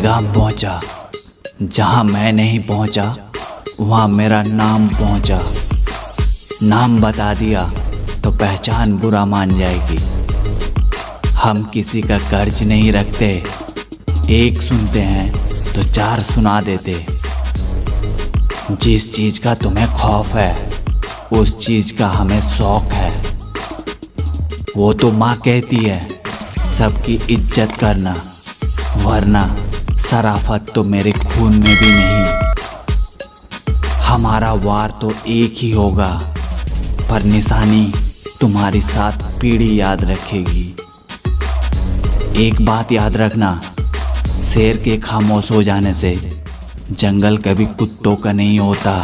पैगाम पहुंचा। जहां मैं नहीं पहुंचा वहां मेरा नाम पहुंचा। नाम बता दिया तो पहचान बुरा मान जाएगी। हम किसी का कर्ज नहीं रखते, एक सुनते हैं तो चार सुना देते। जिस चीज़ का तुम्हें खौफ है उस चीज़ का हमें शौक है। वो तो माँ कहती है सबकी इज्जत करना, वरना शराफत तो मेरे खून में भी नहीं। हमारा वार तो एक ही होगा, पर निशानी तुम्हारी 7 पीढ़ी याद रखेगी। एक बात याद रखना, शेर के खामोश हो जाने से जंगल कभी कुत्तों का नहीं होता।